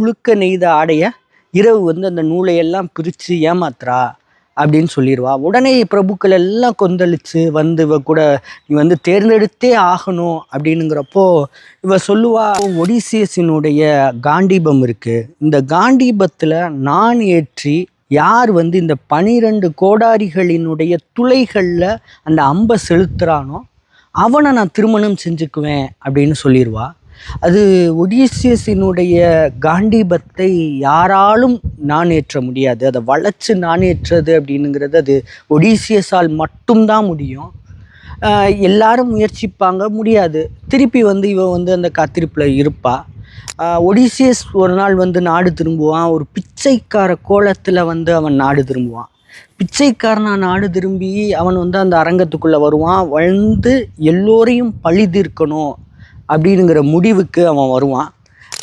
முழுக்க நெய்த ஆடைய இரவு வந்து அந்த நூலையெல்லாம் பிரித்து ஏமாத்துறா அப்படின்னு சொல்லிடுவா. உடனே பிரபுக்கள் எல்லாம் கொந்தளிச்சு வந்து இவ கூட நீ வந்து தேர்ந்தெடுத்தே ஆகணும் அப்படின்னுங்கிறப்போ இவ சொல்லுவா, ஒடிசியஸினுடைய காண்டீபம் இருக்கு, இந்த காண்டீபத்தில் நான் ஏற்றி யார் வந்து இந்த 12 கோடாரிகளினுடைய துளைகளில் அந்த அம்பை செலுத்துகிறானோ அவனை நான் திருமணம் செஞ்சுக்குவேன் அப்படின்னு சொல்லிடுவா. அது ஒடிசியஸினுடைய காண்டீபத்தை யாராலும் நாணேற்ற முடியாது. அதை வளைச்சு நாணேற்றது அப்படின்னுங்கிறது அது ஒடிசியஸால் மட்டும்தான் முடியும். எல்லாரும் முயற்சிப்பாங்க, முடியாது. திருப்பி வந்து இவ வந்து அந்த காத்திருப்பில் இருப்பா. ஒடிசியஸ் ஒரு நாள் வந்து நாடு திரும்புவான். ஒரு பிச்சைக்கார கோலத்தில் வந்து அவன் நாடு திரும்புவான். பிச்சைக்காரனாக நாடு திரும்பி அவன் வந்து அந்த அரங்கத்துக்குள்ளே வருவான். வந்து எல்லோரையும் பழி தீர்க்கணும் அப்படின்னுங்கிற முடிவுக்கு அவன் வருவான்.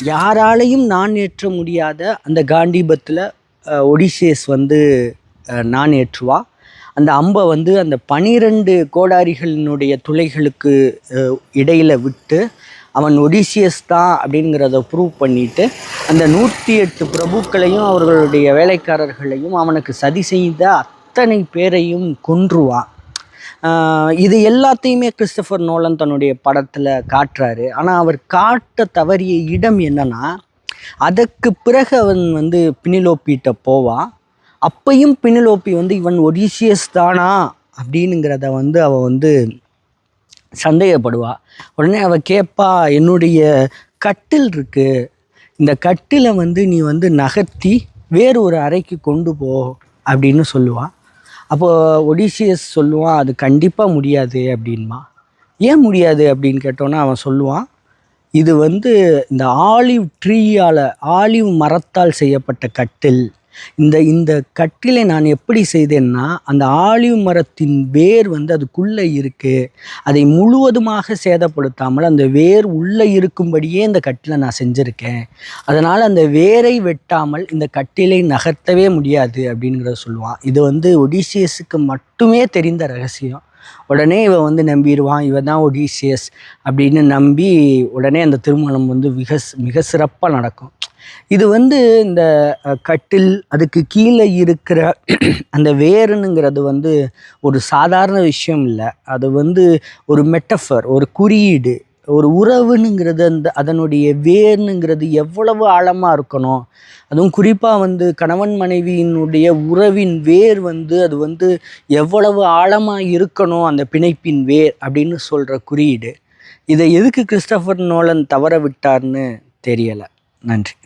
யாராலையும் நான் ஏற்ற முடியாத அந்த காண்டீபத்தில் ஒடிசியஸ் வந்து நான் ஏற்றுவான். அந்த அம்பை வந்து அந்த 12 கோடாரிகளினுடைய துளைகளுக்கு இடையில் விட்டு அவன் ஒடிசியஸ் தான் அப்படிங்கிறத ப்ரூவ் பண்ணிட்டு அந்த 108 பிரபுக்களையும் அவர்களுடைய வேலைக்காரர்களையும் அவனுக்கு சதி செய்த அத்தனை பேரையும் கொன்றுவான். இது எல்லாத்தையுமே கிறிஸ்டோபர் நோலன் தன்னுடைய படத்தில் காட்டுறாரு. ஆனால் அவர் காட்ட தவறிய இடம் என்னன்னா, அதற்கு பிறகு அவன் வந்து பினிலோப்பிட்ட போவான். அப்பையும் பினிலோப்பி வந்து இவன் ஒடிசியஸ் தானா அப்படின்னுங்கிறத வந்து அவன் வந்து சந்தேகப்படுவா. உடனே அவள் கேட்பா, என்னுடைய கட்டில் இருக்கு, இந்த கட்டிலை வந்து நீ வந்து நகர்த்தி வேறு ஒரு அறைக்கு கொண்டு போ அப்படின்னு சொல்லுவாள். அப்போது ஒடிசியஸ் சொல்லுவான், அது கண்டிப்பாக முடியாது அப்படின்மா. ஏன் முடியாது அப்படின்னு கேட்டோன்னா அவன் சொல்லுவான், இது வந்து இந்த ஆலிவ் மரத்தால் செய்யப்பட்ட கட்டில். இந்த கட்டிலை நான் எப்படி செய்தேன்னா, அந்த ஆலிவ் மரத்தின் வேர் வந்து அதுக்குள்ளே இருக்குது, அதை முழுவதுமாக சேதப்படுத்தாமல் அந்த வேர் உள்ளே இருக்கும்படியே இந்த கட்டிலை நான் செஞ்சுருக்கேன். அதனால் அந்த வேரை வெட்டாமல் இந்த கட்டிலை நகர்த்தவே முடியாது அப்படிங்கிறத சொல்லுவான். இது வந்து ஒடிசியஸுக்கு மட்டுமே தெரிந்த ரகசியம். உடனே இவன் வந்து நம்பிடுவான், இவன் தான் ஒடிசியஸ் அப்படின்னு நம்பி உடனே அந்த திருமணம் வந்து மிக சிறப்பாக நடக்கும். இது வந்து இந்த கட்டில், அதுக்கு கீழே இருக்கிற அந்த வேருனுங்கிறது வந்து ஒரு சாதாரண விஷயம் இல்லை. அது வந்து ஒரு மெட்டஃபர், ஒரு குறியீடு, ஒரு உறவுனுங்கிறது. அதனுடைய வேர்னுங்கிறது எவ்வளவு ஆழமாக இருக்கணும், அதுவும் குறிப்பாக வந்து கணவன் மனைவியினுடைய உறவின் வேர் வந்து அது வந்து எவ்வளவு ஆழமாக இருக்கணும் அந்த பிணைப்பின் வேர் அப்படின்னு சொல்கிற குறியீடு. இதை எதுக்கு கிறிஸ்டோபர் நோலன் தவற விட்டார்னு தெரியலை. நன்றி.